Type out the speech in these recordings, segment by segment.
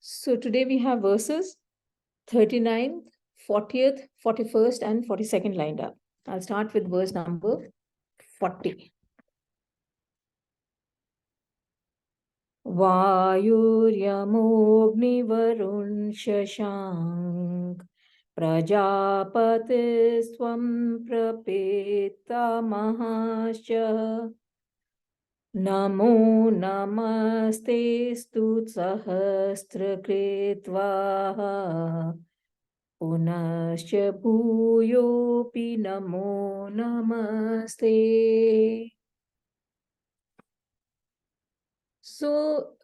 So today we have verses 39th, 40th, 41st, and 42nd lined up. I'll start with verse number 40. Vayuryamognivarun shashank prajapatiswam prapitamahasya Namo namaste stu sahasrakritva Punascha bhuyopi namo namaste. So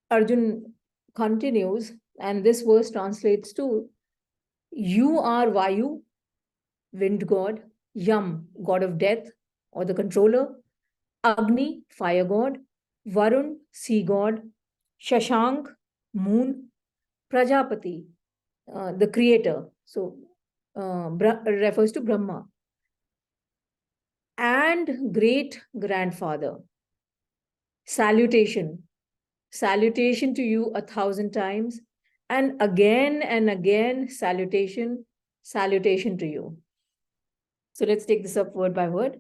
Arjun continues, and this verse translates to you are Vayu, wind god, Yam, god of death or the controller, Agni, fire god, Varun, sea god, Shashank, moon, Prajapati, the creator. So refers to Brahma. And great grandfather. Salutation. Salutation to you 1,000 times. And again, salutation, salutation to you. So let's take this up word by word.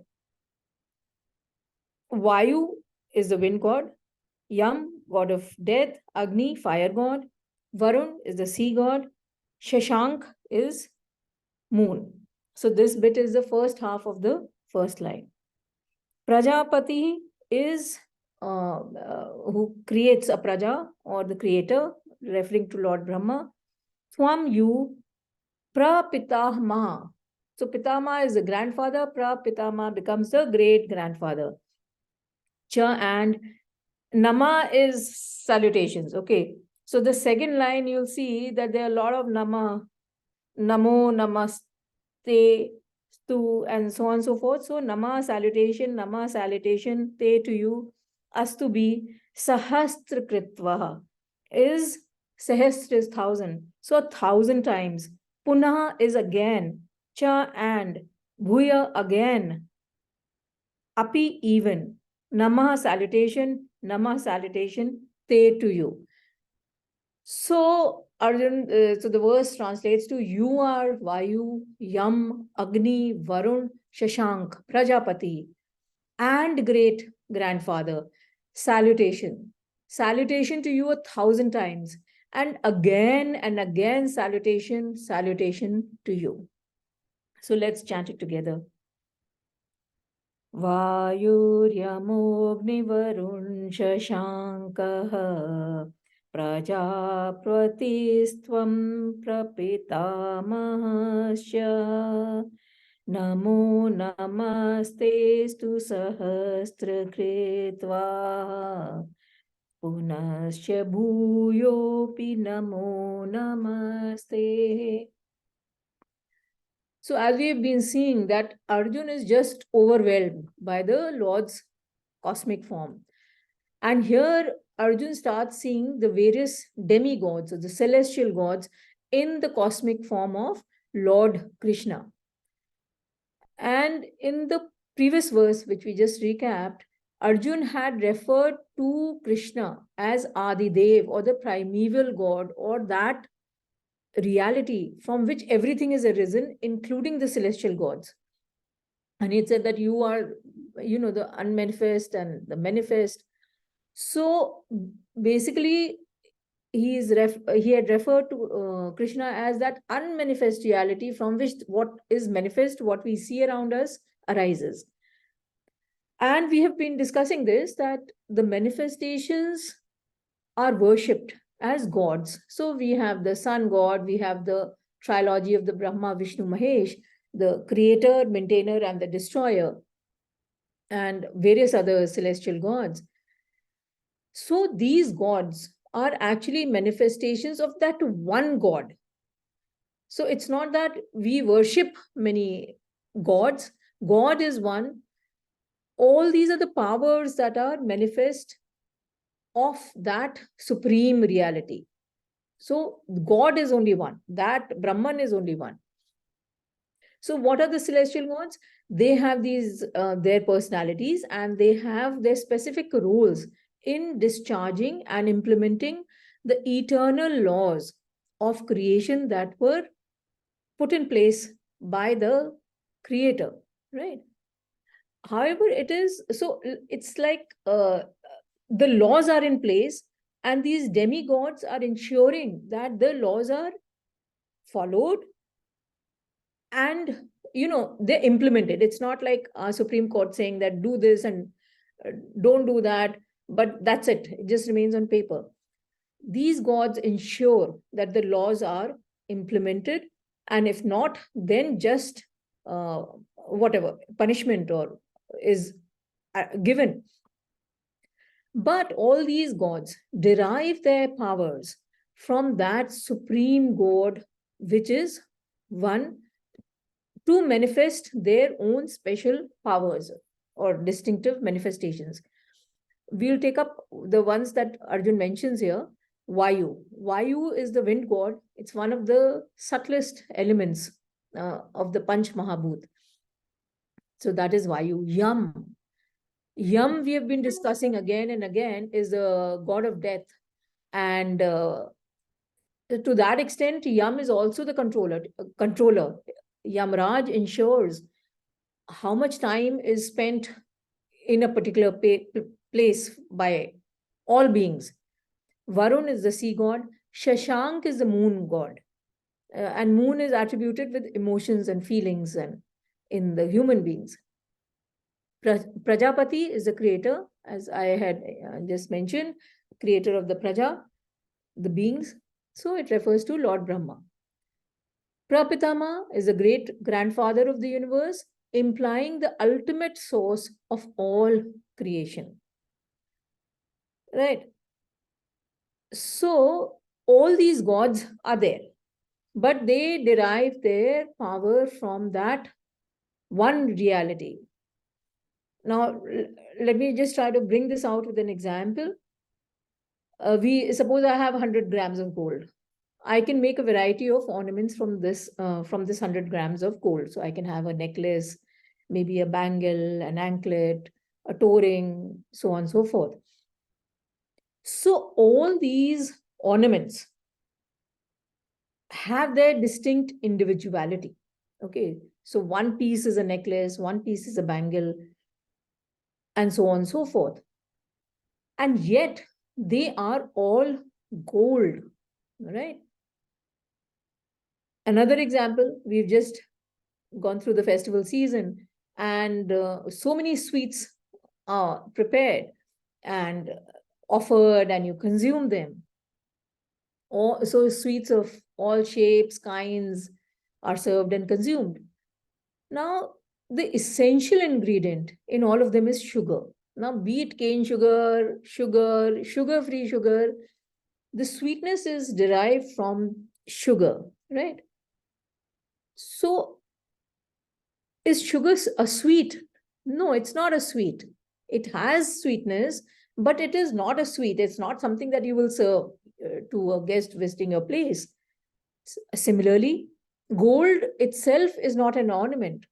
Vayu is the wind god. Yam, god of death. Agni, fire god. Varun is the sea god. Shashank is moon. So this bit is the first half of the first line. Prajapati is who creates a praja or the creator, referring to Lord Brahma. Swam you, prapitama. So pitama is the grandfather, prapitama becomes the great grandfather. Cha and nama is salutations. Okay. So the second line, you'll see that there are a lot of nama, namo, namaste, stu, and so on and so forth. So nama salutation, te to you, astu be, sahastra kritva is sahastra is 1,000. So 1,000 times. Punah is again. Cha and bhuya again. Api even. Namah salutation, te to you. So Arjun, so the verse translates to you are Vayu, Yam, Agni, Varun, Shashank, Prajapati, and great grandfather. Salutation. Salutation to you 1,000 times. And again, salutation to you. So let's chant it together. Vayuryamognivarun Shashankaha Prajapatisthvam prapitamahasya Namo namaste stu sahasrakritva Punascha bhuyopi namo namaste. So as we have been seeing that Arjun is just overwhelmed by the Lord's cosmic form. And here Arjun starts seeing the various demigods or the celestial gods in the cosmic form of Lord Krishna. And in the previous verse, which we just recapped, Arjun had referred to Krishna as Adidev or the primeval god or that reality from which everything is arisen, including the celestial gods. And he said that you are, the unmanifest and the manifest. So basically, he had referred to Krishna as that unmanifest reality from which what is manifest, what we see around us, arises. And we have been discussing this, that the manifestations are worshipped as gods. So we have the sun god, we have the trilogy of the Brahma, Vishnu, Mahesh, the creator, maintainer, and the destroyer, and various other celestial gods. So these gods are actually manifestations of that one god. So it's not that we worship many gods. God is one. All these are the powers that are manifest of that supreme reality. So God is only one. That Brahman is only one. So what are the celestial gods? They have these their personalities and they have their specific roles in discharging and implementing the eternal laws of creation that were put in place by the creator, right? However, it's like the laws are in place, and these demigods are ensuring that the laws are followed and they're implemented. It's not like our Supreme Court saying that do this and don't do that, but that's it. It just remains on paper. These gods ensure that the laws are implemented, and if not, then just whatever punishment or is given. But all these gods derive their powers from that supreme god, which is one, to manifest their own special powers or distinctive manifestations. We'll take up the ones that Arjun mentions here. Vayu. Vayu is the wind god. It's one of the subtlest elements of the Panch Mahabhut. So that is Vayu. Yam. Yam, we have been discussing again and again, is the god of death. And to that extent, Yam is also the controller. Yamraj ensures how much time is spent in a particular place by all beings. Varun is the sea god. Shashank is the moon god. And moon is attributed with emotions and feelings and in the human beings. Prajapati is the creator, as I had just mentioned, creator of the Praja, the beings. So it refers to Lord Brahma. Prapitama is the great grandfather of the universe, implying the ultimate source of all creation. Right? So all these gods are there, but they derive their power from that one reality. Now, let me just try to bring this out with an example. We suppose I have 100 grams of gold. I can make a variety of ornaments from this 100 grams of gold. So I can have a necklace, maybe a bangle, an anklet, a toe ring, so on and so forth. So all these ornaments have their distinct individuality. Okay, so one piece is a necklace, one piece is a bangle, and so on and so forth. And yet they are all gold, right? Another example, we've just gone through the festival season, and so many sweets are prepared and offered, and you consume them. So sweets of all shapes, kinds are served and consumed. Now, the essential ingredient in all of them is sugar. Now, be it cane sugar, sugar-free sugar, the sweetness is derived from sugar, right? So, is sugar a sweet? No, it's not a sweet. It has sweetness, but it is not a sweet. It's not something that you will serve to a guest visiting your place. Similarly, gold itself is not an ornament,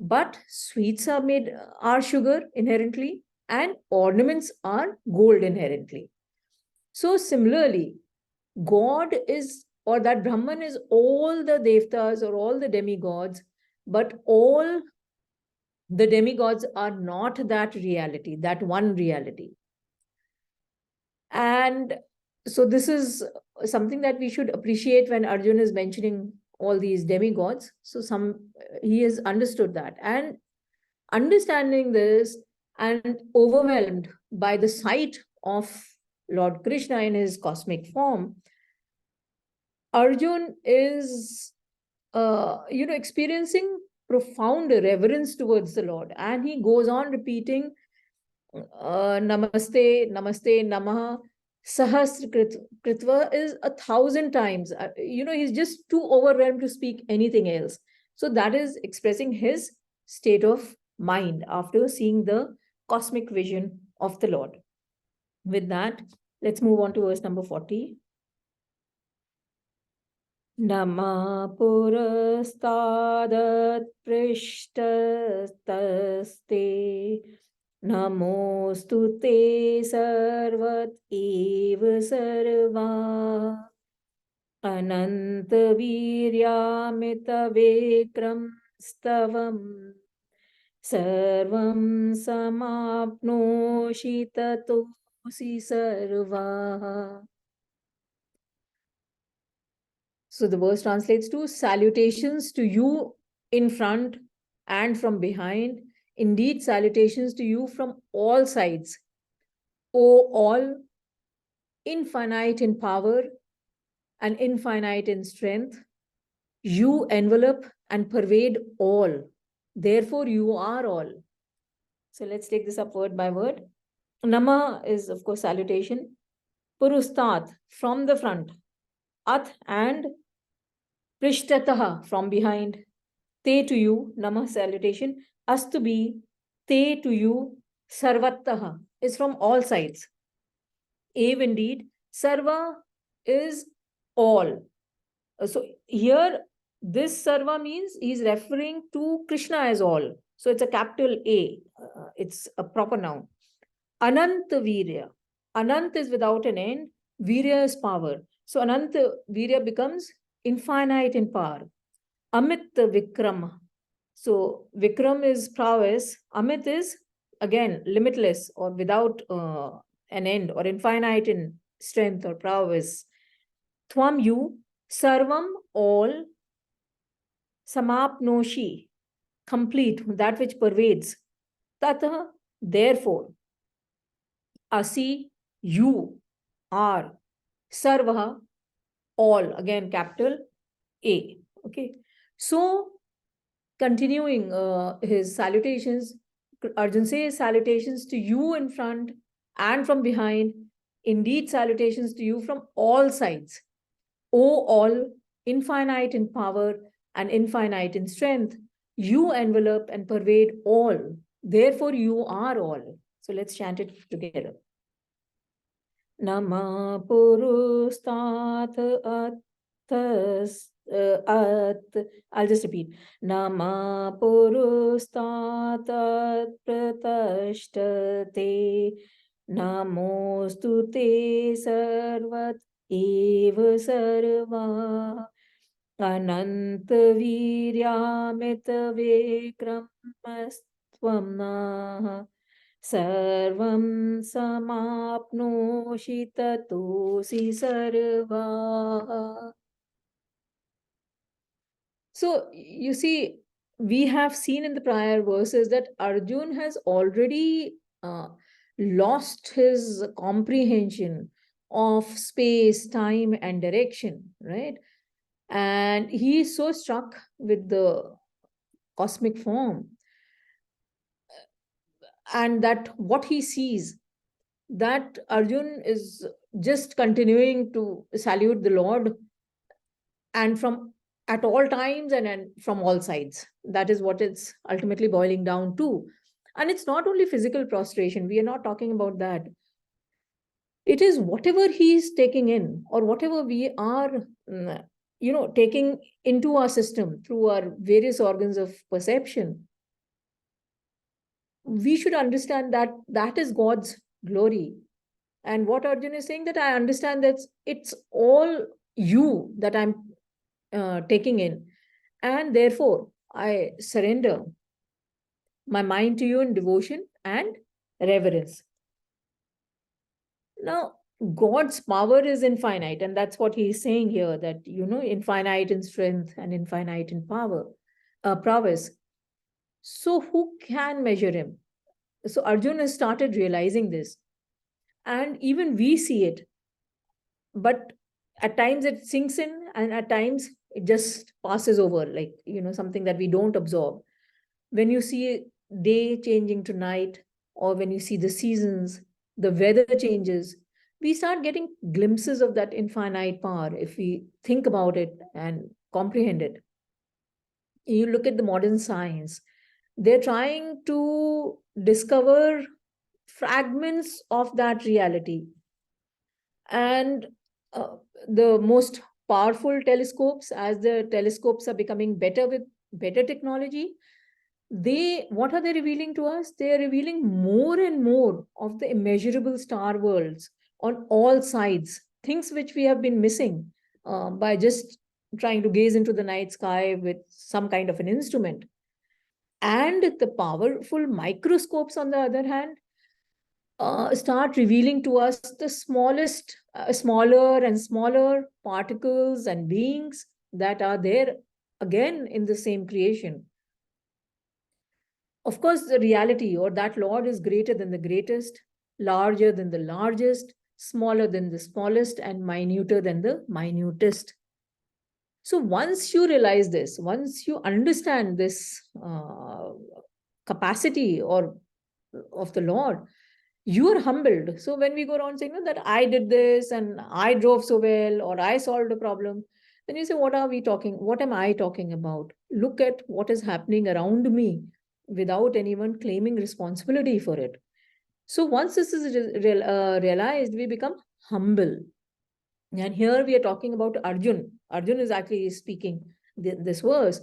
but sweets are sugar inherently, and ornaments are gold inherently. So similarly, God is, or that Brahman is all the devtas or all the demigods, but all the demigods are not that reality, that one reality. And so this is something that we should appreciate when Arjuna is mentioning all these demigods. So he has understood that. And understanding this and overwhelmed by the sight of Lord Krishna in his cosmic form, Arjun is experiencing profound reverence towards the Lord. And he goes on repeating, Namaste, Namaste, Namaha, Sahasra Kritva is 1,000 times. He's just too overwhelmed to speak anything else. So that is expressing his state of mind after seeing the cosmic vision of the Lord. With that, let's move on to verse number 40. Nama purastadat prishtastaste Namostu te sarvat eva sarva Ananta Viryamita Vikram Stavam Sarvam Samapnoshi Tatosi Sarva. So the verse translates to salutations to you in front and from behind. Indeed, salutations to you from all sides. O all, infinite in power and infinite in strength, you envelop and pervade all. Therefore, you are all. So let's take this up word by word. Nama is, of course, salutation. Purustat, from the front. At and Prishtataha, from behind. Te to you, Nama salutation. Astu be, te to you, Sarvattaha is from all sides. Ave indeed, Sarva is all. So here, this Sarva means he's referring to Krishna as all. So it's a capital A. It's a proper noun. Anant Virya. Anant is without an end. Virya is power. So Anant Virya becomes infinite in power. Amit Vikram. So Vikram is prowess. Amit is again limitless or without an end or infinite in strength or prowess. Tvam you, Sarvam all, Samapnoshi, complete, that which pervades. Tata, therefore, Asi, you are, Sarvaha, all, again capital A. Okay. So, continuing his salutations, Arjun says salutations to you in front and from behind. Indeed, salutations to you from all sides. O all, infinite in power and infinite in strength, you envelop and pervade all. Therefore, you are all. So let's chant it together. Nama Purustat Atas At. I'll just repeat. Nama Purustat At Pratashtate. Namostu te sarvat eva sarva. Anant Viryamit Vikramastvam Nah. Sarvam samapnoshi tatosi sarva. So you see, we have seen in the prior verses that Arjun has already lost his comprehension of space, time, and direction, right? And he is so struck with the cosmic form and that what he sees, that Arjun is just continuing to salute the Lord and from at all times and from all sides. That is what it's ultimately boiling down to. And it's not only physical prostration, we are not talking about that. It is whatever he's taking in or whatever we are, taking into our system through our various organs of perception. We should understand that that is God's glory. And what Arjun is saying, that I understand that it's all you that I'm taking in. And therefore, I surrender my mind to you in devotion and reverence. Now, God's power is infinite, and that's what he's saying here, that, infinite in strength and infinite in power, prowess. So who can measure him? So Arjun has started realizing this. And even we see it. But at times it sinks in, and at times it just passes over, like, something that we don't absorb. When you see day changing to night, or when you see the seasons, the weather changes, we start getting glimpses of that infinite power if we think about it and comprehend it. You look at the modern science, they're trying to discover fragments of that reality. And the most powerful telescopes, as the telescopes are becoming better with better technology, what are they revealing to us? They are revealing more and more of the immeasurable star worlds on all sides, things which we have been missing by just trying to gaze into the night sky with some kind of an instrument. And the powerful microscopes, on the other hand, start revealing to us the smaller and smaller particles and beings that are there again in the same creation. Of course, the reality or that Lord is greater than the greatest, larger than the largest, smaller than the smallest, and minuter than the minutest. So once you realize this, once you understand this capacity or of the Lord, you are humbled. So when we go around saying, no, that I did this and I drove so well or I solved a problem, then you say, what are we talking? What am I talking about? Look at what is happening around me without anyone claiming responsibility for it. So once this is realized, we become humble. And here we are talking about Arjun. Arjun is actually speaking this verse.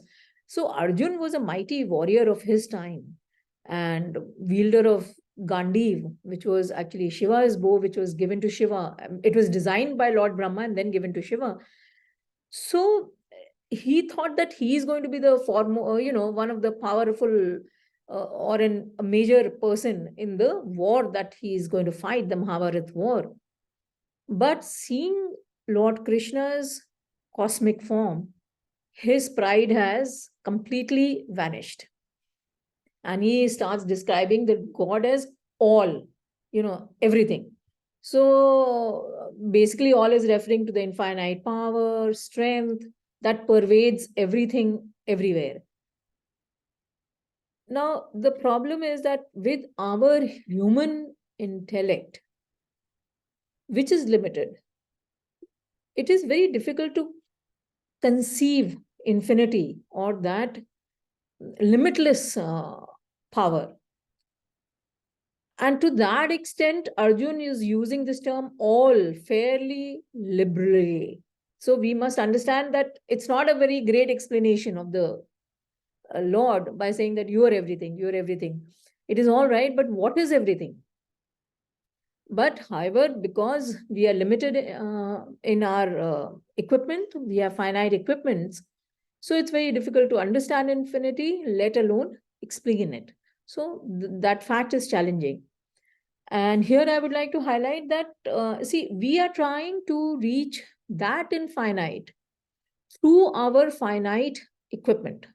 So Arjun was a mighty warrior of his time and wielder of Gandiv, which was actually Shiva's bow, which was given to Shiva. It was designed by Lord Brahma and then given to Shiva. So he thought that he is going to be the one of the powerful or a major person in the war that he is going to fight, the Mahabharat war. But seeing Lord Krishna's cosmic form, his pride has completely vanished. And he starts describing the God as all, everything. So basically, all is referring to the infinite power, strength that pervades everything everywhere. Now, the problem is that with our human intellect, which is limited, it is very difficult to conceive infinity or that limitless power. And to that extent, Arjun is using this term all fairly liberally. So we must understand that it's not a very great explanation of the Lord by saying that you are everything, you are everything. It is all right, but what is everything? But however, because we are limited in our equipment, we have finite equipments, so it's very difficult to understand infinity, let alone explain it. So that fact is challenging. And here I would like to highlight that, see, we are trying to reach that infinite through our finite equipment.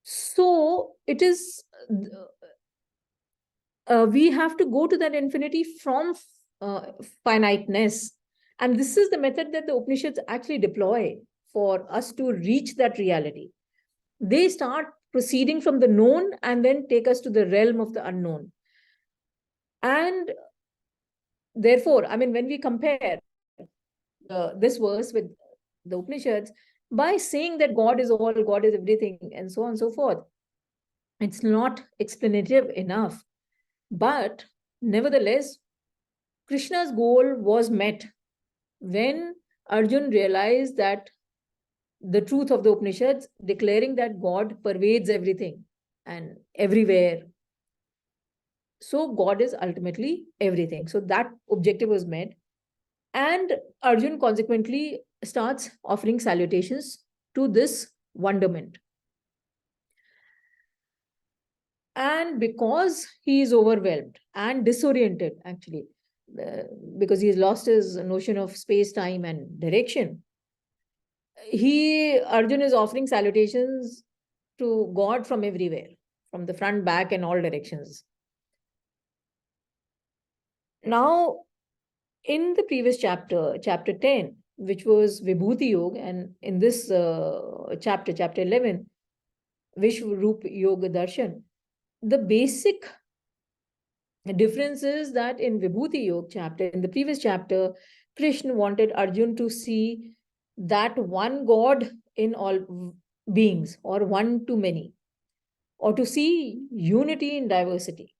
So it is, we have to go to that infinity from finiteness. And this is the method that the Upanishads actually deploy for us to reach that reality. They start proceeding from the known and then take us to the realm of the unknown. And therefore, I mean, when we compare this verse with the Upanishads, by saying that God is all, God is everything, and so on and so forth, it's not explanative enough. But nevertheless, Krishna's goal was met when Arjun realized that the truth of the Upanishads, declaring that God pervades everything and everywhere. So God is ultimately everything. So that objective was met. And Arjun consequently starts offering salutations to this wonderment. And because he is overwhelmed and disoriented, actually, because he's lost his notion of space, time, and direction, Arjun is offering salutations to God from everywhere, from the front, back, and all directions. Now, in the previous chapter, chapter 10, which was Vibhuti Yoga, and in this chapter, chapter 11, Vishwarup Yoga Darshan, the basic difference is that in Vibhuti Yoga chapter, in the previous chapter, Krishna wanted Arjun to see that one God in all beings, or one to many, or to see unity in diversity.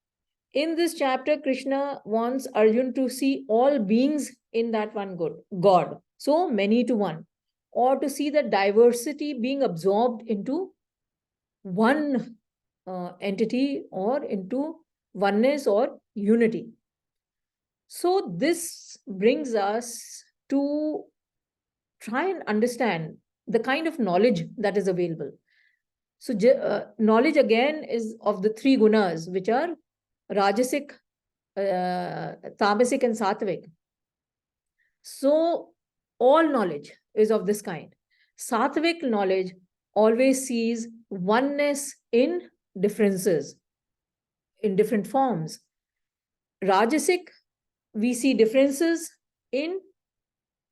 In this chapter, Krishna wants Arjun to see all beings in that one God, so many to one, or to see the diversity being absorbed into one entity or into oneness or unity. So this brings us to try and understand the kind of knowledge that is available. So knowledge again is of the three gunas, which are Rajasic, Tamasic and Sattvic. So all knowledge is of this kind. Sattvic knowledge always sees oneness in differences, in different forms. Rajasic, we see differences in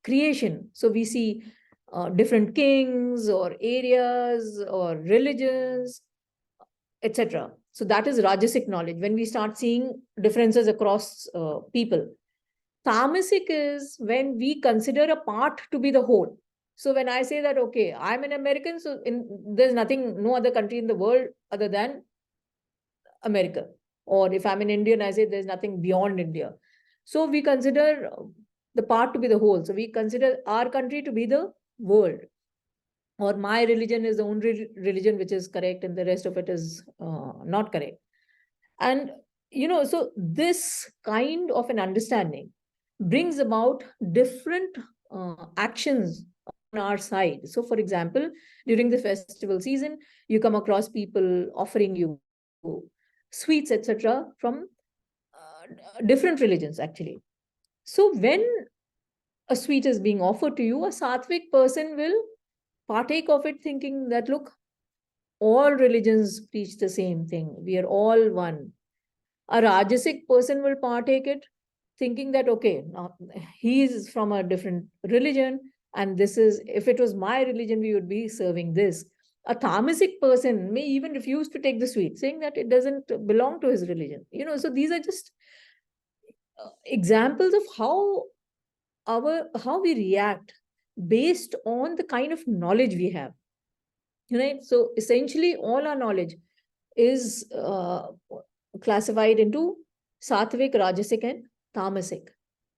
creation. So we see different kings or areas or religions, etc. So that is Rajasic knowledge, when we start seeing differences across people. Tamasic is when we consider a part to be the whole. So when I say that, okay, I'm an American, so there's nothing, no other country in the world other than America. Or if I'm an Indian, I say there's nothing beyond India. So we consider the part to be the whole. So we consider our country to be the world. Or my religion is the only religion which is correct and the rest of it is not correct. And, so this kind of an understanding brings about different actions on our side. So, for example, during the festival season, you come across people offering you sweets, etc., from different religions, actually. So, when a sweet is being offered to you, a sattvic person will partake of it, thinking that, look, all religions preach the same thing. We are all one. A Rajasic person will partake it, thinking that, okay, now he is from a different religion, and this is, if it was my religion, we would be serving this. A Tamasic person may even refuse to take the sweet, saying that it doesn't belong to his religion. So these are just examples of how we react based on the kind of knowledge we have. Right? So essentially, all our knowledge is classified into Sattvic, Rajasic, and Tamasic.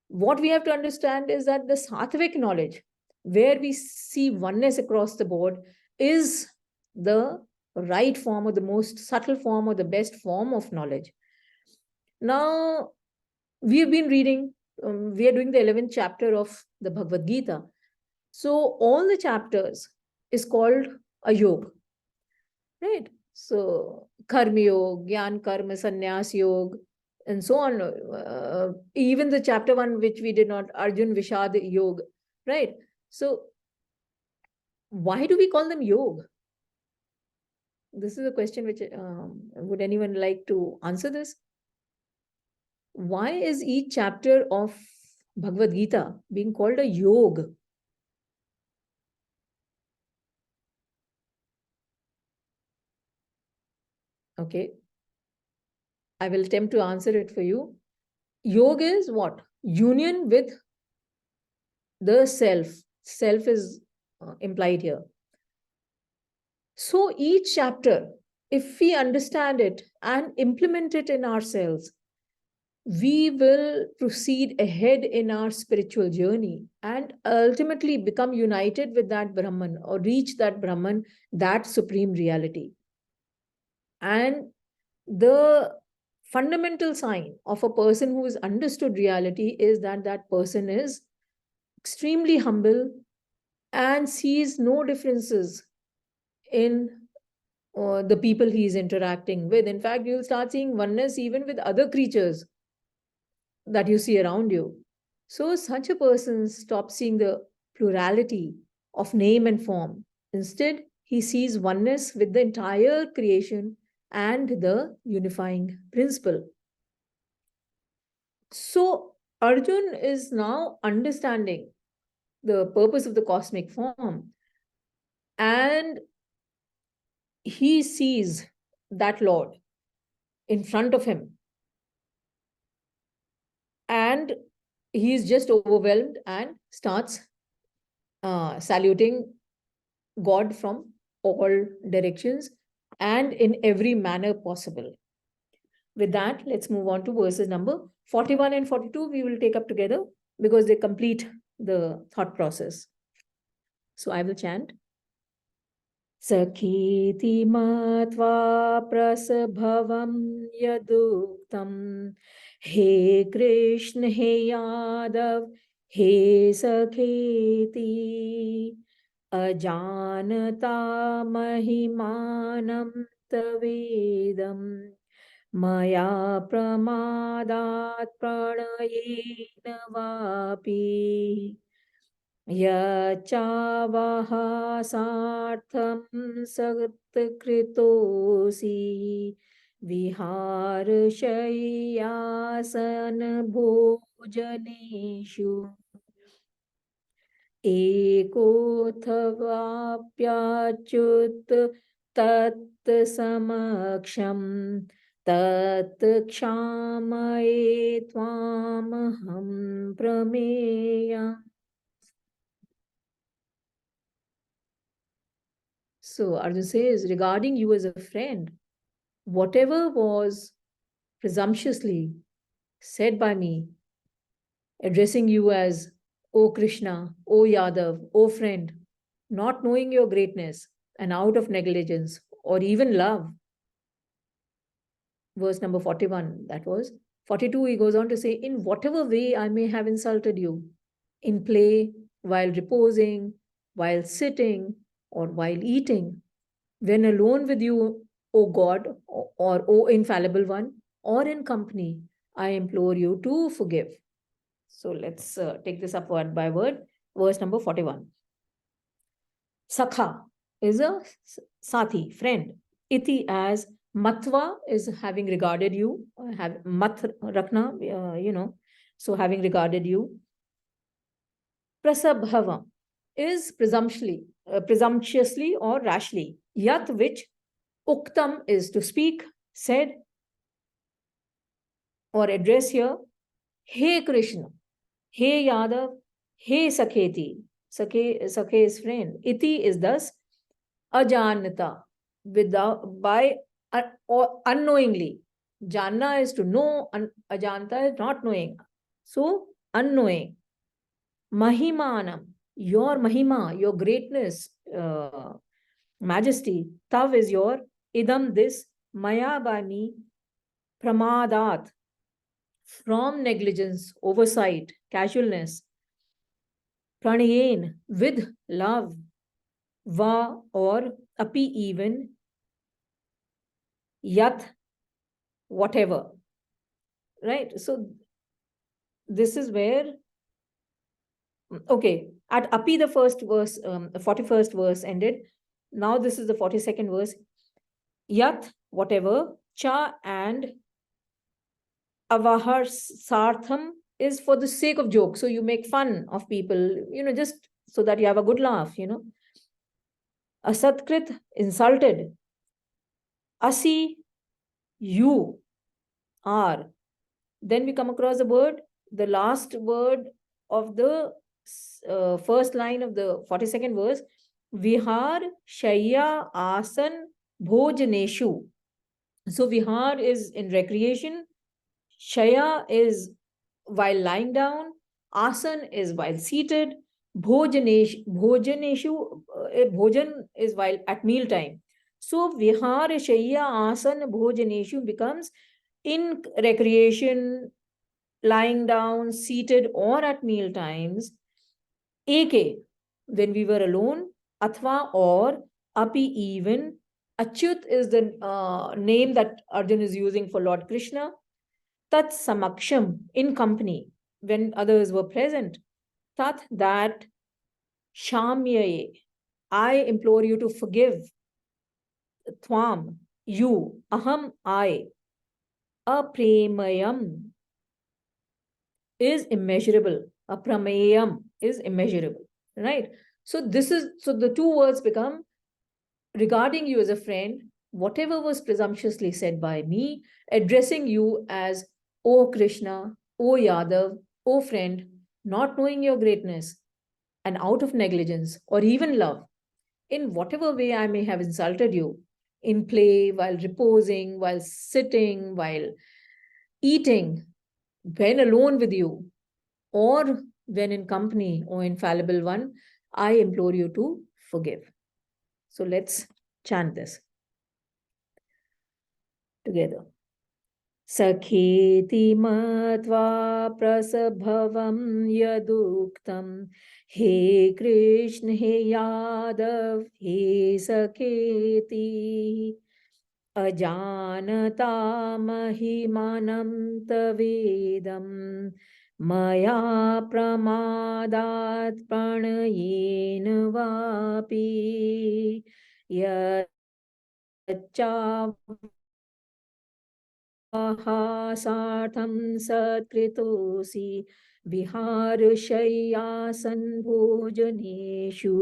What we have to understand is that the Sattvic knowledge, where we see oneness across the board, is the right form or the most subtle form or the best form of knowledge. Now, we have been reading, we are doing the 11th chapter of the Bhagavad Gita. So all the chapters is called a yoga, right? So karma yoga, gyan karma, sannyas yoga, and so on. Even the chapter 1, which we did not, Arjun Vishad yoga, right? So why do we call them yoga? This is a question which, would anyone like to answer this? Why is each chapter of Bhagavad Gita being called a yoga? Okay, I will attempt to answer it for you. Yoga is what? Union with the self. Self is implied here. So each chapter, if we understand it and implement it in ourselves, we will proceed ahead in our spiritual journey and ultimately become united with that Brahman, or reach that Brahman, that supreme reality. And the fundamental sign of a person who has understood reality is that that person is extremely humble and sees no differences in the people he is interacting with. In fact, you'll start seeing oneness even with other creatures that you see around you. So such a person stops seeing the plurality of name and form. Instead, he sees oneness with the entire creation and the unifying principle. So Arjun is now understanding the purpose of the cosmic form, and he sees that Lord in front of him, and he is just overwhelmed and starts saluting God from all directions and in every manner possible. With that, let's move on to verses number 41 and 42. We will take up together because they complete the thought process. So I will chant. सखीति मत्वा प्रसभवं यदुक्तं हे कृष्ण हे यादव हे सखेति अजानता महिमानं तवेदं मया प्रमादात् प्रणयेन वापि यच्चावहासार्थं सत्कृतोऽसि विहारशय्यासनभोजनेषु एकोऽथवाप्याच्युत तत्समक्षं तत्क्षामये त्वामहं प्रमेयम्. So Arjun says, regarding you as a friend, whatever was presumptuously said by me, addressing you as, O Krishna, O Yadav, O friend, not knowing your greatness and out of negligence or even love. Verse number 41, that was. 42, he goes on to say, in whatever way I may have insulted you, in play, while reposing, while sitting, or while eating, when alone with you, O God, or O infallible one, or in company, I implore you to forgive. So let's take this up word by word. Verse number 41. Sakha is a sathi, friend. Iti as matva is having regarded you, have mat rakna, so having regarded you. Prasabhava is presumptuously or rashly. Yat which uktam is to speak, said, or address here. Hey Krishna, hey Yadav, hey Sakheti. Sakhe is friend. Iti is thus ajanata, by or unknowingly. Janna is to know, ajanta is not knowing. So, unknowing. Mahimanam, your mahima, your greatness, majesty. Tav is your, idam this, maya by me, pramadat, from negligence, oversight, casualness, pranayen, with love, va or api even, yat, whatever. Right? So this is where, okay, at api the first verse, 41st verse ended. Now this is the 42nd verse. Yat, whatever, cha and avahar sartham is for the sake of joke. So you make fun of people, just so that you have a good laugh, Asatkrit, insulted. Asi, you are. Then we come across a word, the last word of the first line of the 42nd verse. Vihar, Shaya, Asan, Bhojaneshu. So Vihar is in recreation. Shaya is while lying down. Asan is while seated. Bhojaneshu, Bhojan is while at meal time. So Vihar, Shaya, Asan, Bhojaneshu becomes in recreation, lying down, seated, or at meal times. Eke, when we were alone. Athva or api even. Achyut is the name that Arjun is using for Lord Krishna. Tat samaksham, in company, when others were present. Tat, that. Shamyaye, I implore you to forgive. Twam, you. Aham, I. Apremayam is immeasurable. Aprameyam is immeasurable. Right? So the two words become, regarding you as a friend, whatever was presumptuously said by me, addressing you as, O Krishna, O Yadav, O friend, not knowing your greatness, and out of negligence or even love, in whatever way I may have insulted you, in play, while reposing, while sitting, while eating, when alone with you, or when in company, O infallible one, I implore you to forgive. So let's chant this together. Sakheti matva prasabhavam yaduktam. He Krishna, he Yadav, he Sakheti. Ajanata mahimanam tavedam. Maya pramadat pranayena vapi. Yacha सार्थं सत्कृतोऽसि विहारशय्यासन् भोजनेषु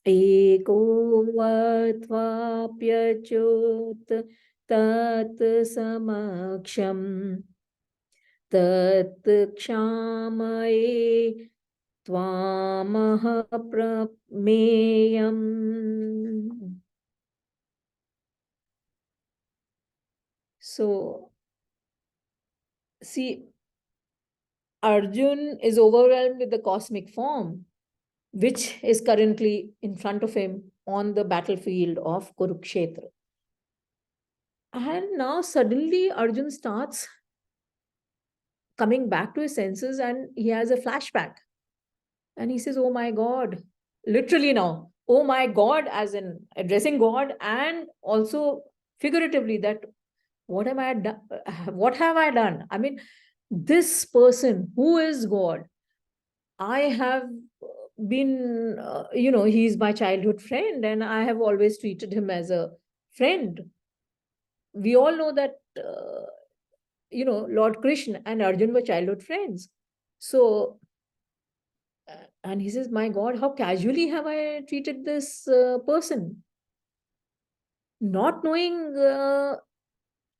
एकोऽत्वाप्यच्युत तत्समक्षम् तत्क्षामये त्वामह प्रमेयम्. So, see, Arjun is overwhelmed with the cosmic form, which is currently in front of him on the battlefield of Kurukshetra. And now suddenly Arjun starts coming back to his senses and he has a flashback. And he says, oh my God, literally now, oh my God, as in addressing God, and also figuratively that what am I done? What have I done? I mean, this person who is God, I have been, he's my childhood friend and I have always treated him as a friend. We all know that, Lord Krishna and Arjun were childhood friends. So, and he says, my God, how casually have I treated this person? Not knowing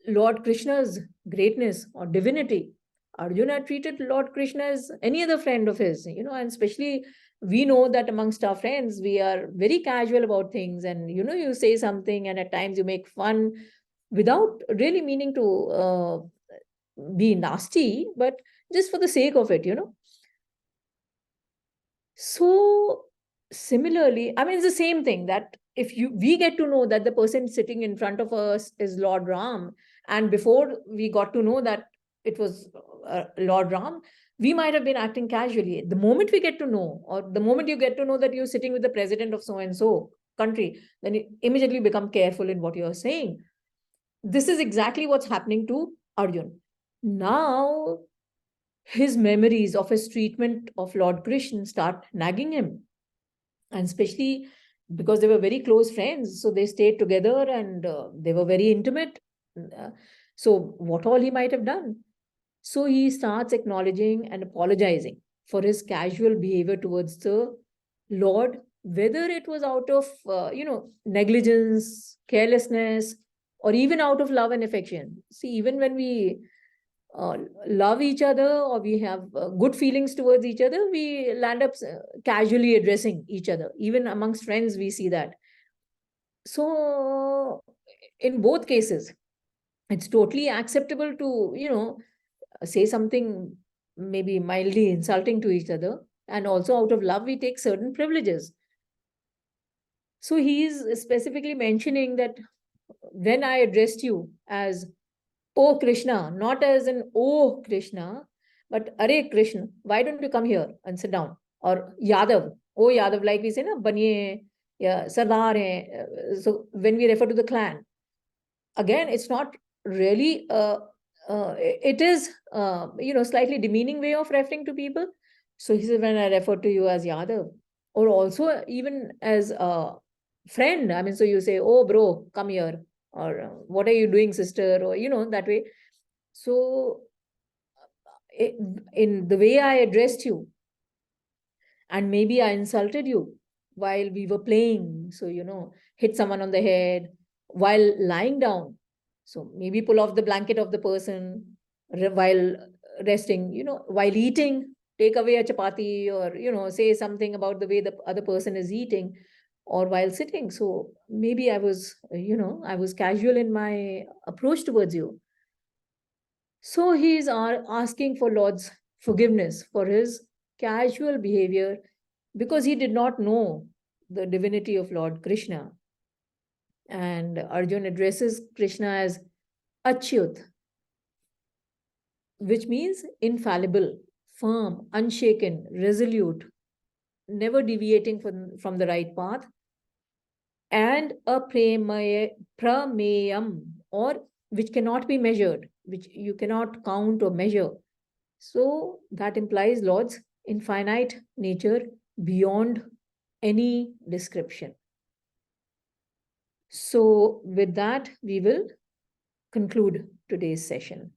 Lord Krishna's greatness or divinity, Arjuna had treated Lord Krishna as any other friend of his, and especially we know that amongst our friends, we are very casual about things. And, you say something and at times you make fun without really meaning to be nasty, but just for the sake of it, So similarly, I mean, it's the same thing that if we get to know that the person sitting in front of us is Lord Ram, and before we got to know that it was Lord Ram, we might have been acting casually. The moment we get to know, or the moment you get to know that you're sitting with the president of so and so country, then you immediately become careful in what you're saying. This is exactly what's happening to Arjun. Now his memories of his treatment of Lord Krishna start nagging him. And especially because they were very close friends, so they stayed together and they were very intimate. So, what all he might have done. So, he starts acknowledging and apologizing for his casual behavior towards the Lord, whether it was out of, negligence, carelessness, or even out of love and affection. See, even when we uh, love each other or we have good feelings towards each other, we land up casually addressing each other. Even amongst friends, we see that. So, in both cases, it's totally acceptable to, say something maybe mildly insulting to each other. And also, out of love, we take certain privileges. So, he is specifically mentioning that when I addressed you as Oh Krishna, not as an Oh Krishna, but Are Krishna, why don't you come here and sit down? Or Yadav, Oh Yadav, like we say, na, Baniye, yeah, Sardar. So when we refer to the clan, again, it's not really, it is, slightly demeaning way of referring to people. So he said, when I refer to you as Yadav, or also even as a friend, I mean, so you say, oh, bro, come here, or what are you doing, sister, or, that way. So, in the way I addressed you, and maybe I insulted you while we were playing. So, hit someone on the head while lying down. So, maybe pull off the blanket of the person while resting, while eating, take away a chapati or, say something about the way the other person is eating or while sitting. So, maybe I was, I was casual in my approach towards you. So he is asking for Lord's forgiveness for his casual behavior because he did not know the divinity of Lord Krishna. And Arjun addresses Krishna as Achyut, which means infallible, firm, unshaken, resolute, never deviating from the right path, and a prameyam, or which cannot be measured, which you cannot count or measure. So that implies Lord's infinite nature beyond any description. So with that, we will conclude today's session.